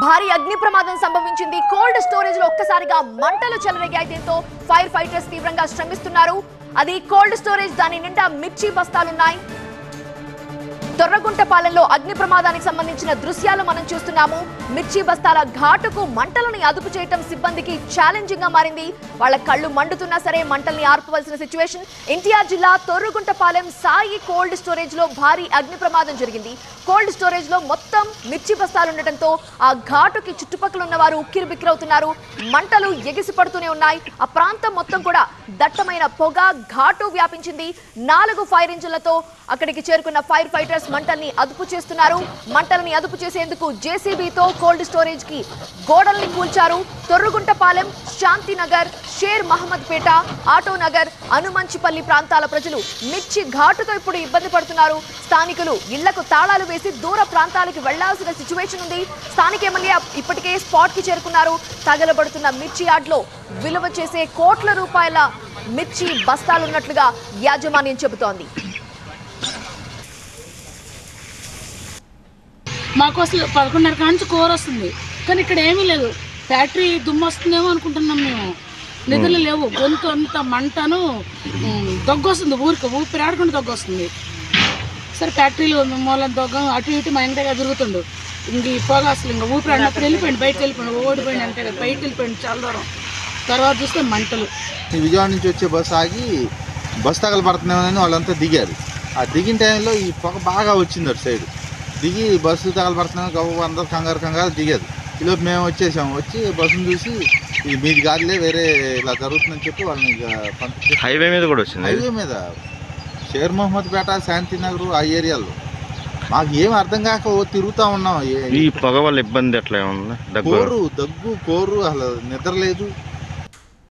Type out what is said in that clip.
భారీ అగ్ని ప్రమాదం సంభవించింది. కోల్డ్ స్టోరేజ్ లో ఒక్కసారిగా మంటలు చెలరేగాయి. దీంతో ఫైర్ ఫైటర్స్ తీవ్రంగా శ్రమిస్తున్నారు. అది కోల్డ్ స్టోరేజ్, దాని నిండా మిర్చి బస్తాలున్నాయి. తొర్రగుంటపాలెంలో అగ్ని ప్రమాదానికి సంబంధించిన దృశ్యాలు మనం చూస్తున్నాము. మిర్చి బస్తాల ఘాటుకు మంటలని అదుపు చేయటం సిబ్బందికి ఛాలెంజింగ్ గా మారింది. వాళ్ళ కళ్ళు మండుతున్నా సరే మంటల్ని ఆర్పవలసిన సిచ్యువేషన్. ఎన్టీఆర్ జిల్లా తొర్రగుంటపాలెం సాయి కోల్డ్ స్టోరేజ్ లో భారీ అగ్ని ప్రమాదం జరిగింది. కోల్డ్ స్టోరేజ్ లో మొత్తం మిర్చి బస్తాలు ఉండటంతో ఆ ఘాటుకి చుట్టుపక్కల ఉన్న వారు ఉక్కిరిబిక్కిరవుతున్నారు. మంటలు ఎగిసి పడుతూనే ఉన్నాయి. ఆ ప్రాంతం మొత్తం కూడా దట్టమైన పొగ, ఘాటు వ్యాపించింది. 4 ఫైర్ ఇంజిన్లతో అక్కడికి చేరుకున్న ఫైర్ ఫైటర్స్ మంటల్ని అదుపు చేస్తున్నారు. మంటల్ని అదుపు చేసేందుకు జేసీబీతో కోల్డ్ స్టోరేజ్ కి గోడల్ని కూల్చారు. తొర్రగుంటపాలెం, శాంతినగర్, షేర్ మహమ్మద్ పేట, ఆటోనగర్, అనుమంచిపల్లి ప్రాంతాల ప్రజలు మిర్చి ఘాటుతో ఇప్పుడు ఇబ్బంది పడుతున్నారు. స్థానికులు ఇళ్లకు తాళాలు వేసి దూర ప్రాంతాలకు వెళ్లాల్సిన సిచ్యువేషన్ ఉంది. స్థానిక ఎమ్మెల్యే ఇప్పటికే స్పాట్ కి చేరుకున్నారు. తగలబడుతున్న మిర్చి యార్డ్లో విలువ చేసే కోట్ల రూపాయల మిర్చి బస్తాలున్నట్లుగా యాజమాన్యం చెబుతోంది. మాకు అసలు 11:30 నుంచి కూర వస్తుంది, కానీ ఇక్కడ ఏమీ లేదు. ఫ్యాక్టరీ దుమ్ము వస్తుందేమో అనుకుంటున్నాం మేము. నిధులు లేవు. గొంతు అంత మంటను, దగ్గు వస్తుంది. ఊపిరాడకుండా దగ్గు వస్తుంది. సరే ఫ్యాక్టరీలో మూలం దగ్గ అటు ఇటు మా ఇంటగా తిరుగుతుండు. ఇంక ఈ పొగ అసలు ఇంకా ఊపిరాడినప్పుడు వెళ్ళిపోయింది, బయటకు వెళ్ళిపోయింది, ఓడిపోయింది అంటే బయటకు వెళ్ళిపోయింది చాలా దూరం. తర్వాత చూస్తే మంటలు. విజయవాడ నుంచి వచ్చే బస్సు ఆగి బస్సు తగలబడుతున్నామని వాళ్ళంతా దిగారు. ఆ దిగిన టైంలో ఈ పొగ బాగా వచ్చింది అటు సైడ్. దిగి బస్సు తగలబడుతున్నాం గవ్వ అందరూ కంగారు దిగారు. ఈలోపు మేము వచ్చేసాము. వచ్చి బస్సును చూసి ఇది మీది కాదులే, వేరే ఇలా జరుగుతుందని చెప్పి వాళ్ళని పంపించి హైవే మీద కూడా వచ్చింది. హైవే మీద షేర్ మహమ్మద్ పేట, శాంతినగర్ ఆ ఏరియాలో మాకు ఏం అర్థం కాక తిరుగుతూ ఉన్నాం. ఈ పొగ వల్ల ఇబ్బంది ఎట్లా ఉంది? దగ్గు, కోరు, అసలు నిద్ర లేదు.